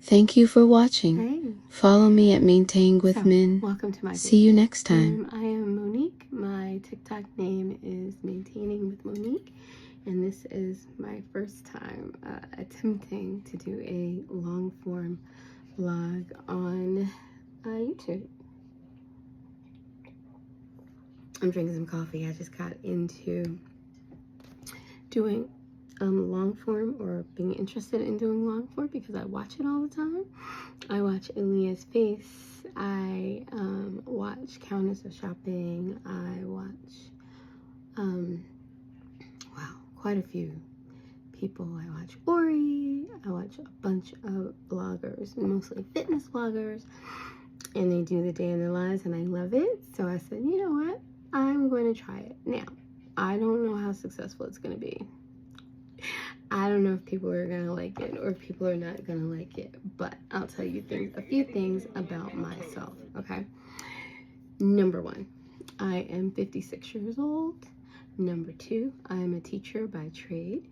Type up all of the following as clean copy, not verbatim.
Thank you for watching. Hey. Follow me at Maintain with Min. Welcome to my See you next time. I am Monique. My TikTok name is Maintaining with Monique, and this is my first time attempting to do a long form vlog on YouTube. I'm drinking some coffee. I just got into doing long form, or being interested in doing long form, because I watch it all the time. I watch Aaliyah's Face. I watch Countess of Shopping. I watch wow, quite a few people. I watch Ori. I watch a bunch of bloggers, mostly fitness bloggers, and they do the day in their lives, and I love it. So I said, you know what, I'm going to try it. Now, I don't know how successful it's going to be. I don't know if people are going to like it or if people are not going to like it, but I'll tell you a few things about myself, okay? Number one, I am 56 years old. Number two, I am a teacher by trade.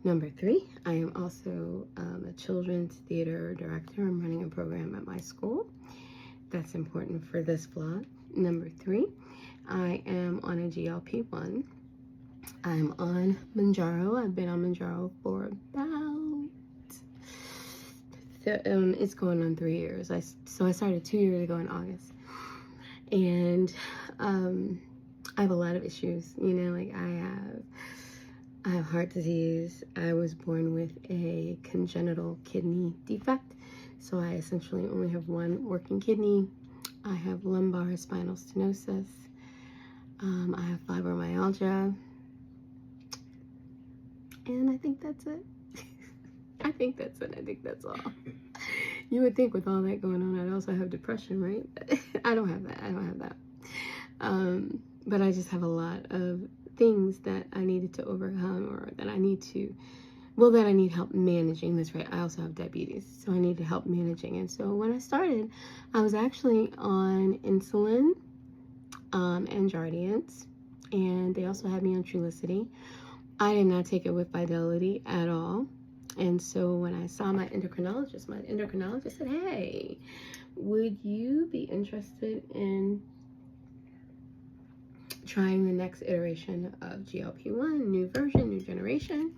Number three, I am also a children's theater director. I'm running a program at my school. That's important for this vlog. Number three, I am on a GLP-1. I'm on Mounjaro. I've been on Mounjaro for about, it's going on 3 years. So I started 2 years ago in August. And I have a lot of issues, you know, like I have heart disease. I was born with a congenital kidney defect. So I essentially only have one working kidney. I have lumbar spinal stenosis. I have fibromyalgia. And I think that's it. I think that's it. I think that's all. You would think with all that going on, I'd also have depression, right? I don't have that. I don't have that. But I just have a lot of things that I needed to overcome, or that I need to, well, that I need help managing. That's right. I also have diabetes, so I need to help managing. And so when I started, I was actually on insulin and Jardiance, and they also had me on Trulicity. I did not take it with Fidelity at all. And so when I saw my endocrinologist said, hey, would you be interested in trying the next iteration of GLP-1, new version, new generation?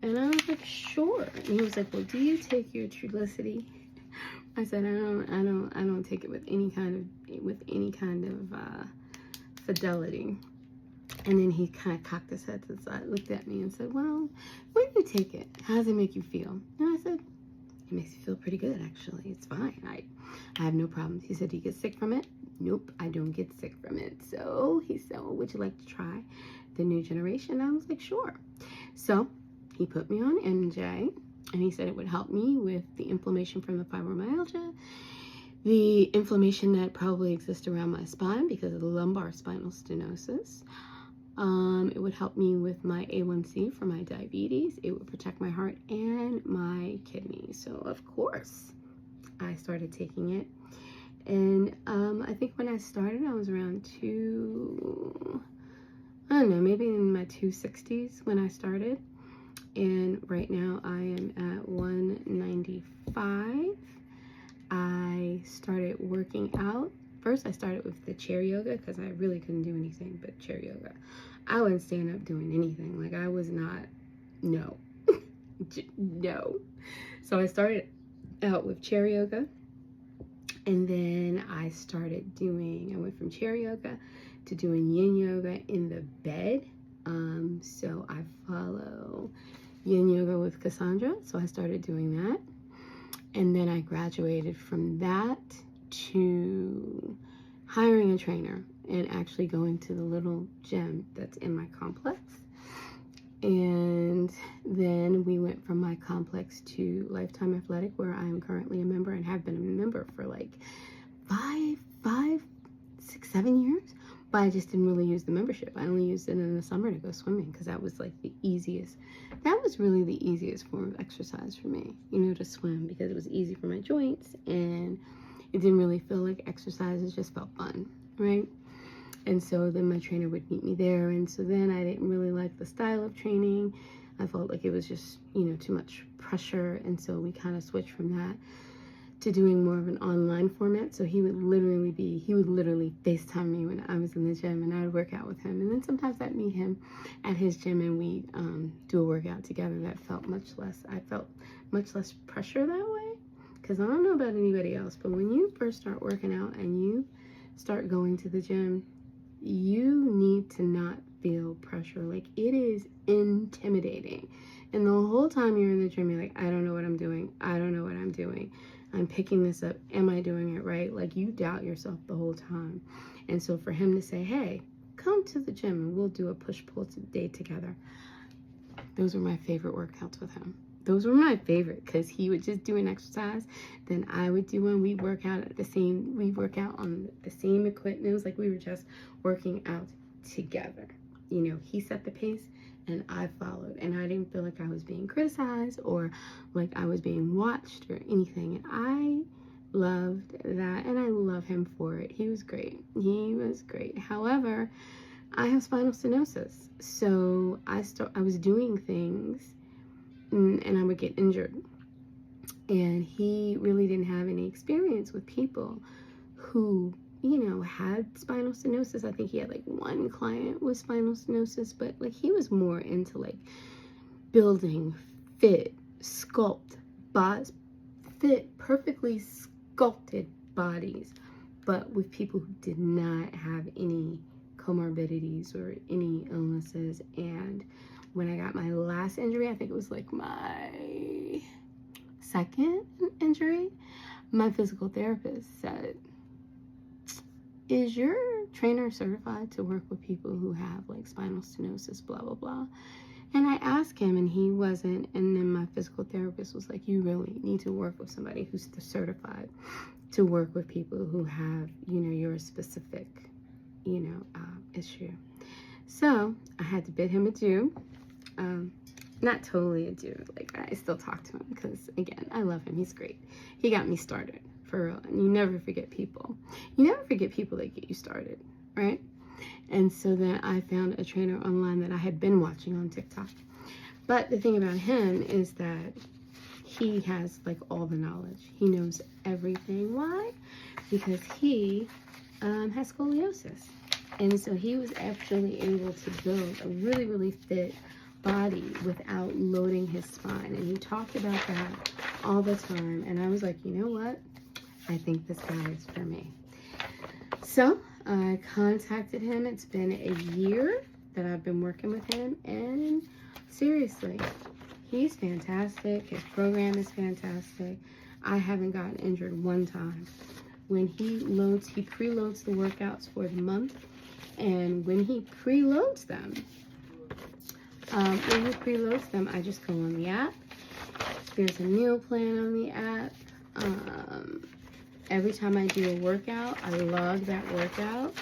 And I was like, sure. And he was like, well, do you take your Trulicity? I said, I don't take it with any kind of Fidelity. And then he kind of cocked his head to the side, looked at me and said, well, when you take it, how does it make you feel? And I said, it makes me feel pretty good, actually. It's fine. I have no problems. He said, do you get sick from it? Nope, I don't get sick from it. So he said, well, would you like to try the new generation? I was like, sure. So he put me on MJ, and he said it would help me with the inflammation from the fibromyalgia, the inflammation that probably exists around my spine because of the lumbar spinal stenosis. It would help me with my A1C for my diabetes. It would protect my heart and my kidneys. So of course I started taking it. And I think when I started, I was around I don't know, maybe in my 260s when I started. And right now I am at 195. I started working out. First, I started with the chair yoga because I really couldn't do anything but chair yoga. I wouldn't stand up doing anything. Like, I was not, no. No. So I started out with chair yoga. And then I went from chair yoga to doing yin yoga in the bed. So I follow yin yoga with Cassandra. So I started doing that. And then I graduated from that to hiring a trainer and actually going to the little gym that's in my complex. And then we went from my complex to Lifetime Athletic, where I am currently a member and have been a member for like 5, 6, 7 years. But I just didn't really use the membership. I only used it in the summer to go swimming because that was like the easiest. That was really the easiest form of exercise for me, you know, to swim, because it was easy for my joints and it didn't really feel like exercise. It just felt fun, right? And so then my trainer would meet me there. And so then I didn't really like the style of training. I felt like it was just, you know, too much pressure. And so we kind of switched from that to doing more of an online format. So he would literally FaceTime me when I was in the gym, and I would work out with him. And then sometimes I'd meet him at his gym, and we'd do a workout together. That felt I felt much less pressure that way. Because I don't know about anybody else, but when you first start working out and you start going to the gym, you need to not feel pressure. Like, it is intimidating. And the whole time you're in the gym, you're like, I don't know what I'm doing. I don't know what I'm doing. I'm picking this up. Am I doing it right? Like, you doubt yourself the whole time. And so for him to say, hey, come to the gym and we'll do a push-pull day together. Those were my favorite workouts with him. Those were my favorite, because he would just do an exercise, then I would do one. We work out on the same equipment. It was like we were just working out together. You know, he set the pace and I followed, and I didn't feel like I was being criticized or like I was being watched or anything. And I loved that, and I love him for it. He was great. However, I have spinal stenosis, so I was doing things and I would get injured. And he really didn't have any experience with people who, you know, had spinal stenosis. I think he had like one client with spinal stenosis, but like he was more into like building perfectly sculpted bodies, but with people who did not have any comorbidities or any illnesses. And when I got my last injury, I think it was like my second injury, my physical therapist said, is your trainer certified to work with people who have like spinal stenosis, blah, blah, blah? And I asked him, and he wasn't. And then my physical therapist was like, you really need to work with somebody who's certified to work with people who have, you know, your specific, you know, issue. So I had to bid him adieu. Not totally adieu. Like, I still talk to him because, again, I love him. He's great. He got me started, for real. And you never forget people. You never forget people that get you started, right? And so then I found a trainer online that I had been watching on TikTok. But the thing about him is that he has like all the knowledge. He knows everything. Why? Because he has scoliosis. And so he was actually able to build a really, really fit body without loading his spine. And he talked about that all the time. And I was like, you know what? I think this guy is for me. So I contacted him. It's been a year that I've been working with him, and seriously, he's fantastic. His program is fantastic. I haven't gotten injured one time. When he preloads the workouts for the month, and when he preloads them, I just go on the app. There's a meal plan on the app. Every time I do a workout, I log that workout.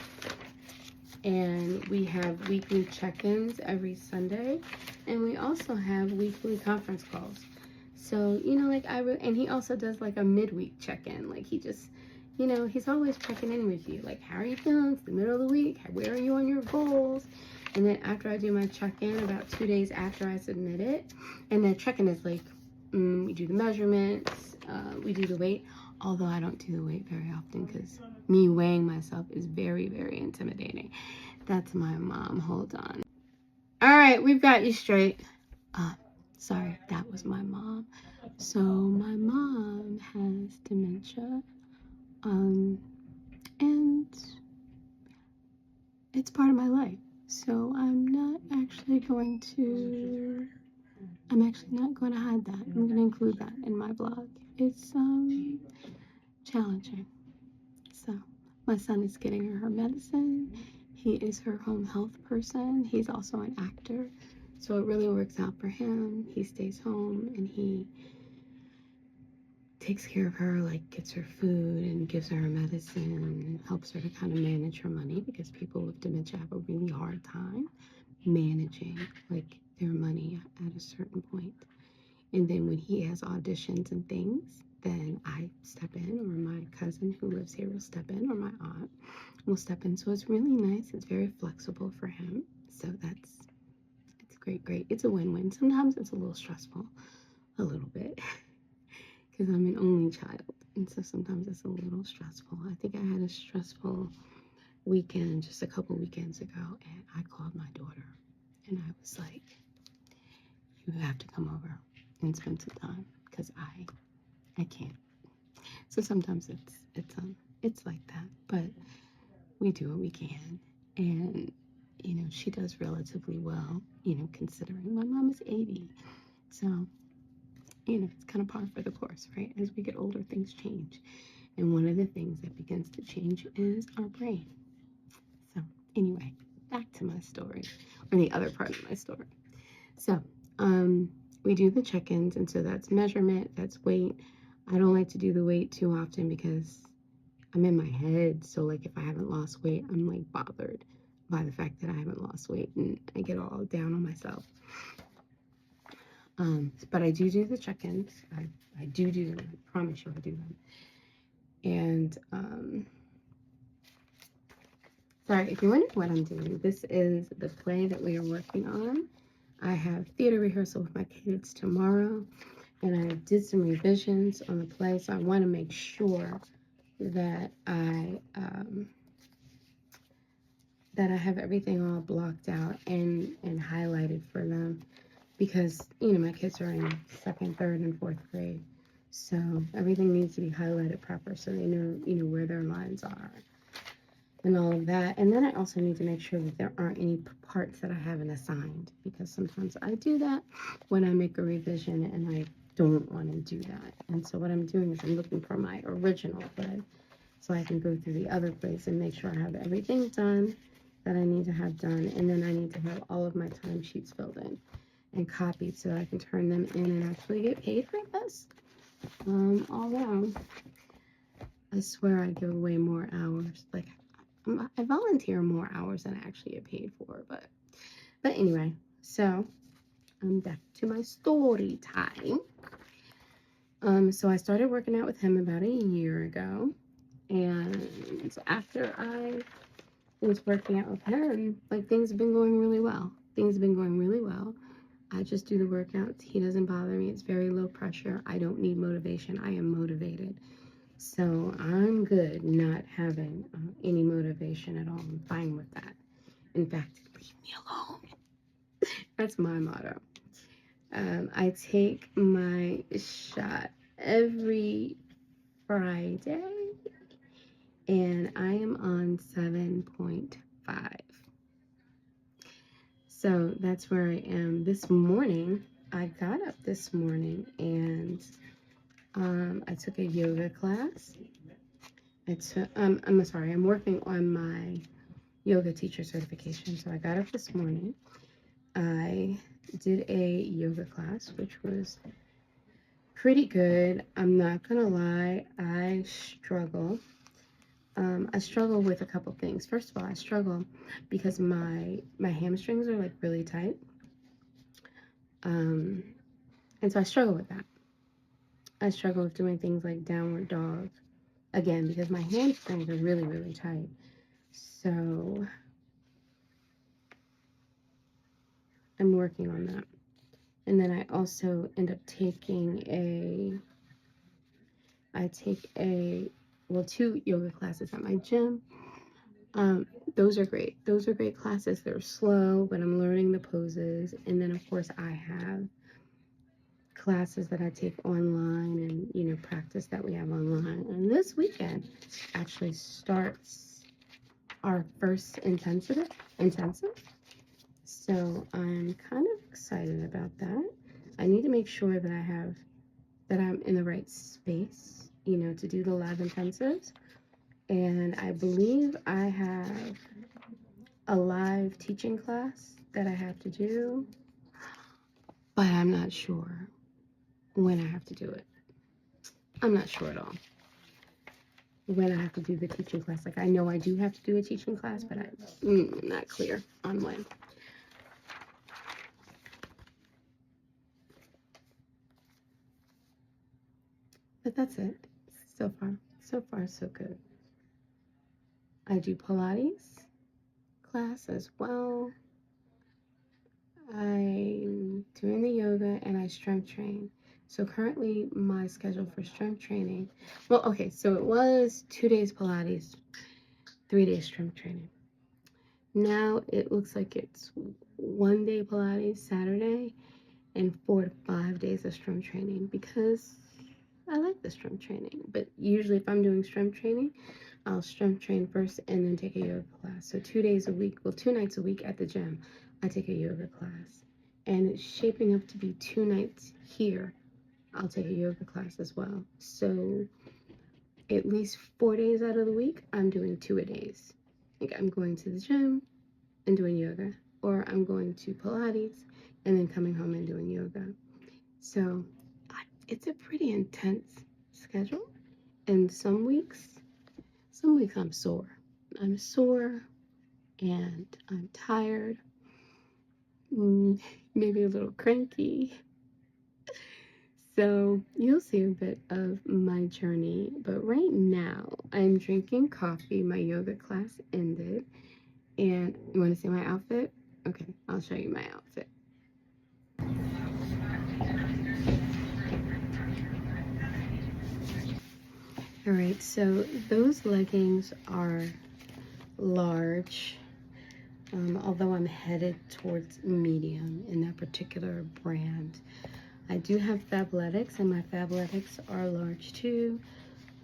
And we have weekly check-ins every Sunday. And we also have weekly conference calls. So, you know, like and he also does like a midweek check-in. Like, he just, you know, he's always checking in with you. Like, how are you feeling? It's the middle of the week. Where are you on your goals? And then after I do my check-in, about 2 days after I submit it, and the check-in is like, we do the measurements, we do the weight. Although I don't do the weight very often because me weighing myself is very, very intimidating. That's my mom. Hold on. All right, we've got you straight. Sorry, that was my mom. So my mom has dementia. And it's part of my life. So I'm actually not going to hide that. I'm going to include that in my blog. It's challenging. So my son is getting her medicine. He is her home health person. He's also an actor. So it really works out for him. He stays home and he takes care of her, like gets her food and gives her medicine and helps her to kind of manage her money, because people with dementia have a really hard time managing like their money at a certain point. And then when he has auditions and things, then I step in, or my cousin who lives here will step in, or my aunt will step in. So it's really nice. It's very flexible for him. So it's great. It's a win-win. Sometimes it's a little stressful, a little bit, because I'm an only child, and so sometimes it's a little stressful. I think I had a stressful weekend just a couple weekends ago, and I called my daughter, and I was like, "You have to come over and spend some time, because I can't." So sometimes it's like that, but we do what we can, and she does relatively well, considering my mom is 80. So it's kind of par for the course, right? As we get older, things change, and one of the things that begins to change is our brain. So anyway, back to my story, or the other part of my story. So we do the check-ins, and so that's measurement, that's weight. I don't like to do the weight too often because I'm in my head. So like if I haven't lost weight, I'm like bothered by the fact that I haven't lost weight, and I get all down on myself. But I do the check-ins. I do them. I promise you I do them. And sorry, if you're wondering what I'm doing, this is the play that we are working on. I have theater rehearsal with my kids tomorrow, and I did some revisions on the play, so I want to make sure that I have everything all blocked out and highlighted for them, because my kids are in 2nd, 3rd, and 4th grade, so everything needs to be highlighted proper so they know where their lines are and all of that. And then I also need to make sure that there aren't any parts that I haven't assigned, because sometimes I do that when I make a revision and I don't want to do that. And so what I'm doing is I'm looking for my original play so I can go through the other plays and make sure I have everything done that I need to have done, and then I need to have all of my timesheets filled in and copied so I can turn them in and actually get paid for this. Although I swear I give away more hours. Like I volunteer more hours than I actually get paid for, but anyway, so I'm back to my story time. So I started working out with him about a year ago, and after I was working out with him, like things have been going really well. I just do the workouts. He doesn't bother me. It's very low pressure. I don't need motivation. I am motivated. So I'm good not having any motivation at all. I'm fine with that. In fact, leave me alone. That's my motto. I take my shot every Friday, and I am on 7.5. So that's where I am this morning. I got up this morning and I took a yoga class. I'm working on my yoga teacher certification. So I got up this morning. I did a yoga class, which was pretty good. I'm not gonna lie, I struggle. I struggle with a couple things. First of all, I struggle because my hamstrings are like really tight. And so I struggle with that. I struggle with doing things like downward dog, again, because my hamstrings are really, really tight. So I'm working on that. And then I also end up taking two yoga classes at my gym. Those are great. Those are great classes. They're slow, but I'm learning the poses. And then, of course, I have classes that I take online and, practice that we have online. And this weekend actually starts our first intensive. So I'm kind of excited about that. I need to make sure that I'm in the right space, to do the live intensives. And I believe I have a live teaching class that I have to do, but I'm not sure when I have to do it. I'm not sure at all when I have to do the teaching class. Like, I know I do have to do a teaching class, but I'm not clear on when. But that's it. So far, so good. I do Pilates class as well. I'm doing the yoga and I strength train. So currently my schedule for strength training, well, okay, so it was 2 days Pilates, 3 days strength training. Now it looks like it's 1 day Pilates Saturday and 4 to 5 days of strength training because I like the strength training. But usually if I'm doing strength training, I'll strength train first and then take a yoga class. So 2 days a week, well, 2 nights a week at the gym, I take a yoga class. And it's shaping up to be 2 nights here. I'll take a yoga class as well. So at least 4 days out of the week, I'm doing 2 a days. Like I'm going to the gym and doing yoga, or I'm going to Pilates and then coming home and doing yoga. So it's a pretty intense schedule. And some weeks I'm sore. I'm sore and I'm tired, maybe a little cranky. So you'll see a bit of my journey, but right now I'm drinking coffee. My yoga class ended, and you want to see my outfit? Okay, I'll show you my outfit. All right, so those leggings are large, although I'm headed towards medium in that particular brand. I do have Fabletics, and my Fabletics are large too,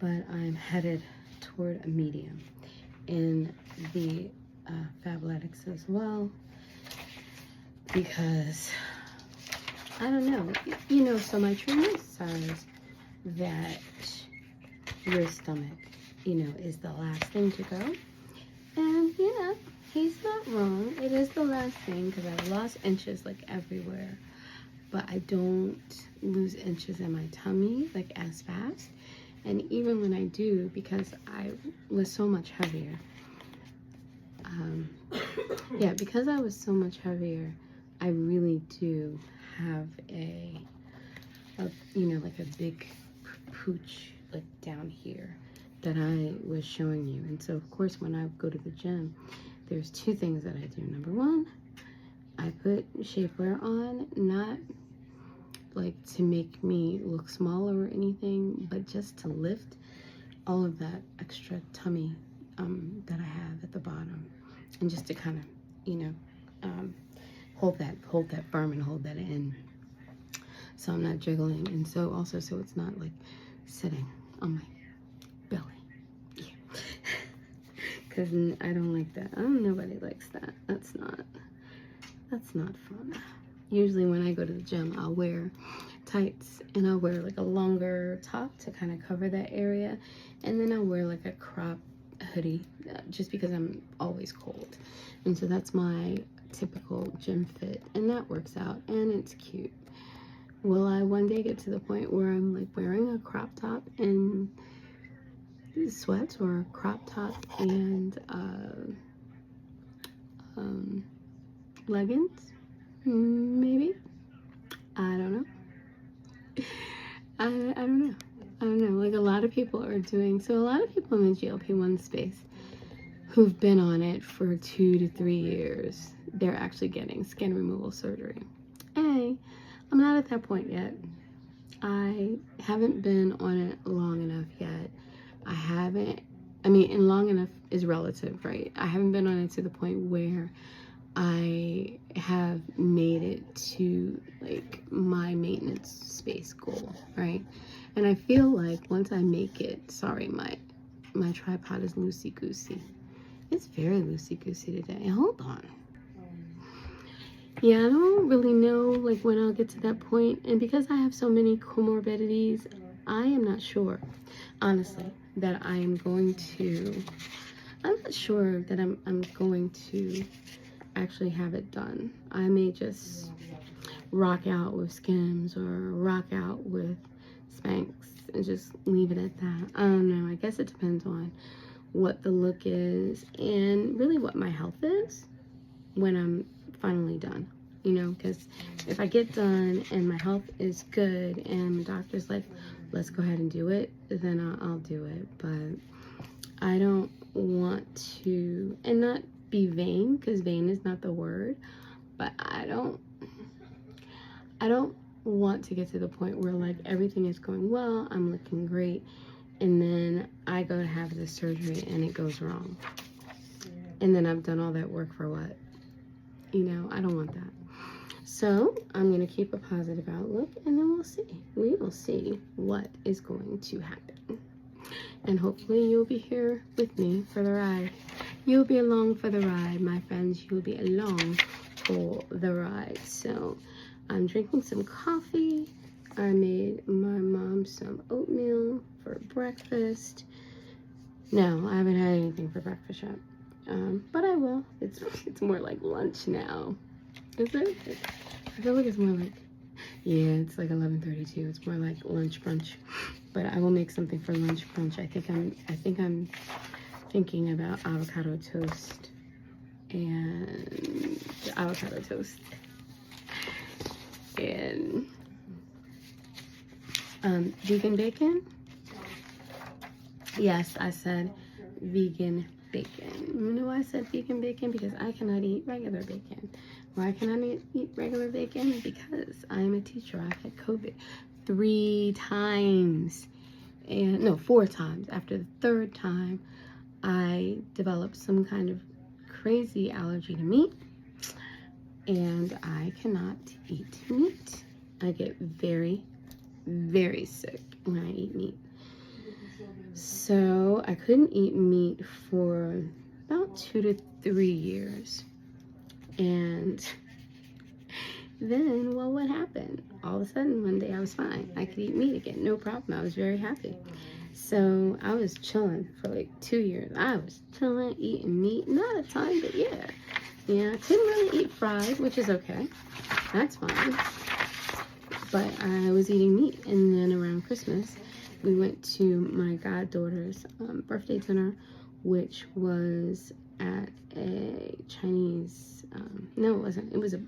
but I'm headed toward a medium in the Fabletics as well, because I don't know, you know, so my trainer says that your stomach, you know, is the last thing to go, and yeah, he's not wrong. It is the last thing because I've lost inches like everywhere, but I don't lose inches in my tummy like as fast. And even when I do, because I was so much heavier, because I was so much heavier, I really do have a you know, like a big pooch like down here that I was showing you. And so of course when I go to the gym, there's 2 things that I do. Number 1, I put shapewear on, not like to make me look smaller or anything, but just to lift all of that extra tummy that I have at the bottom, and just to kind of, you know, hold that firm and hold that in, so I'm not jiggling, and so also so it's not like sitting on my belly. Yeah. Because I don't like that. Nobody likes that. That's not fun. Usually when I go to the gym, I'll wear tights and I'll wear like a longer top to kind of cover that area, and then I'll wear like a crop hoodie just because I'm always cold. And so that's my typical gym fit, and that works out and it's cute. Will I one day get to the point where I'm like wearing a crop top and sweats, or a crop top and leggings? Maybe. I don't know. I don't know. I don't know. Like a lot of people are doing, so a lot of people in the GLP-1 space who've been on it for 2 to 3 years, they're actually getting skin removal surgery. I'm not at that point yet. I haven't been on it long enough yet. And long enough is relative, right? I haven't been on it to the point where I have made it to like my maintenance space goal, right? And I feel like once I make it, sorry, my tripod is loosey-goosey. It's very loosey-goosey today. Hold on. Yeah, I don't really know like when I'll get to that point, and because I have so many comorbidities, I am not sure, honestly, that I'm not sure that I'm going to actually have it done. I may just rock out with Skims or rock out with Spanx and just leave it at that. I don't know. I guess it depends on what the look is and really what my health is when I'm finally done, you know, because if I get done and my health is good and the doctor's like, let's go ahead and do it, then I'll do it. But I don't want to, and not be vain, because vain is not the word, but I don't I don't want to get to the point where like everything is going well, I'm looking great, and then I go to have the surgery and it goes wrong. And then I've done all that work for what? You know, I don't want that. So I'm going to keep a positive outlook, and then we'll see. We will see what is going to happen. And hopefully you'll be here with me for the ride. You'll be along for the ride, my friends. You'll be along for the ride. So I'm drinking some coffee. I made my mom some oatmeal for breakfast. No, I haven't had anything for breakfast yet. But I will. It's more like lunch now. Is it? I feel like it's more like, yeah, it's like 11:32. It's more like lunch brunch. But I will make something for lunch brunch. I think I'm thinking about avocado toast and vegan bacon. Yes, I said vegan bacon. You know why I said vegan bacon? Because I cannot eat regular bacon. Why can I eat regular bacon? Because I am a teacher. I've had COVID 3 times. And no, 4 times. After the 3rd time, I developed some kind of crazy allergy to meat. And I cannot eat meat. I get very, very sick when I eat meat. So I couldn't eat meat for about 2 to 3 years. And then, well, what happened? All of a sudden, one day I was fine. I could eat meat again, no problem. I was very happy. So I was chilling for like 2 years. I was chilling, eating meat, not a ton, but yeah. Yeah, I couldn't really eat fried, which is okay. That's fine. But I was eating meat. And then around Christmas, we went to my goddaughter's birthday dinner, which was at a Chinese, no, it wasn't. It was a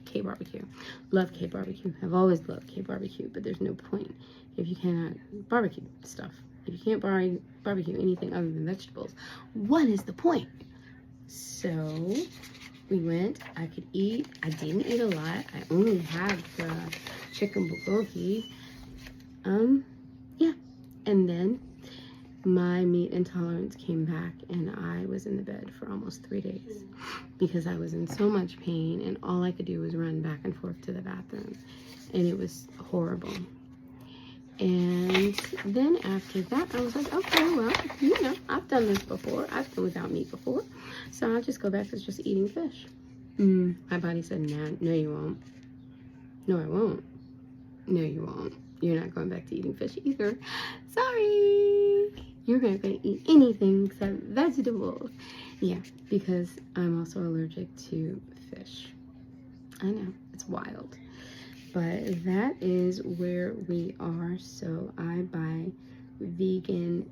K barbecue. Love K barbecue. I've always loved K barbecue, but there's no point if you cannot barbecue stuff. If you can't barbecue anything other than vegetables, what is the point? So we went. I could eat. I didn't eat a lot. I only had the chicken bulgogi. Yeah. And then my meat intolerance came back, and I was in the bed for almost 3 days because I was in so much pain, and all I could do was run back and forth to the bathroom, and it was horrible. And then after that, I was like, okay, well, you know, I've done this before. I've been without meat before, so I'll just go back to just eating fish. My body said, nah, no, you won't. No, I won't. No, you won't. You're not going back to eating fish either. Sorry. You're not going to eat anything except vegetables. Yeah, because I'm also allergic to fish. I know, it's wild. But that is where we are. So I buy vegan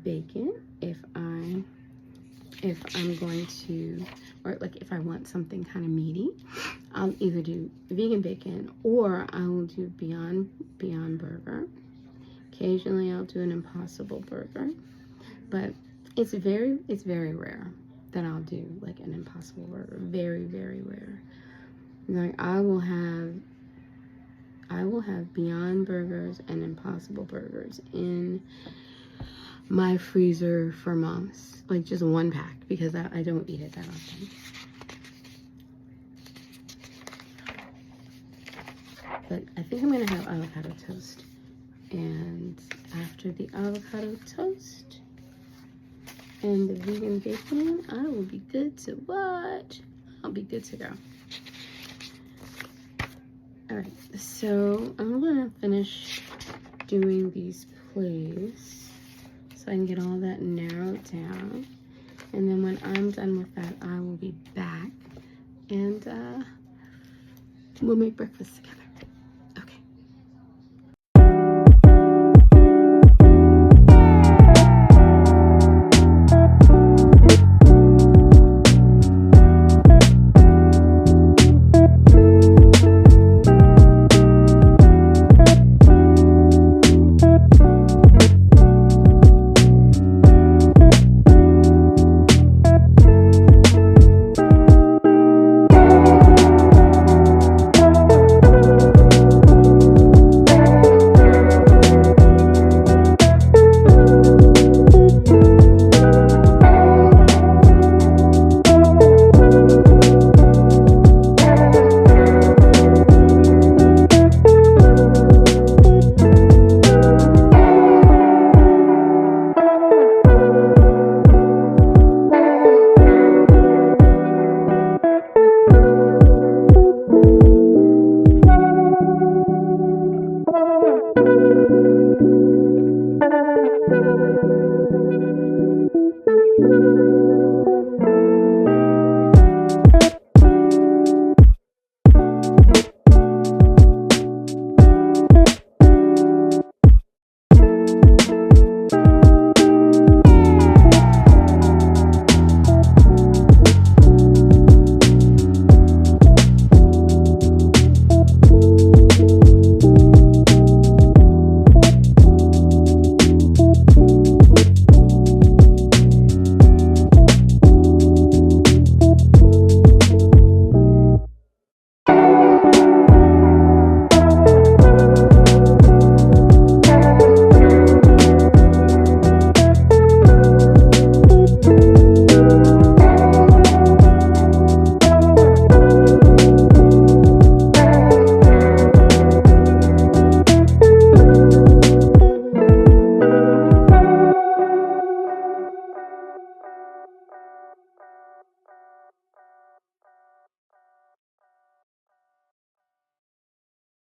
bacon if I'm going to, or like if I want something kind of meaty, I'll either do vegan bacon or I will do Beyond Burger. Occasionally I'll do an Impossible Burger, but it's very rare that I'll do like an Impossible Burger. Very, very rare. Like I will have Beyond Burgers and Impossible Burgers in my freezer for months, like just 1 pack, because I don't eat it that often. But I think I'm gonna have avocado toast, and after the avocado toast and the vegan bacon, I will be good to watch. I'll be good to go. All right, so I'm gonna finish doing these plays so I can get all that narrowed down, and then when I'm done with that, I will be back and we'll make breakfast together.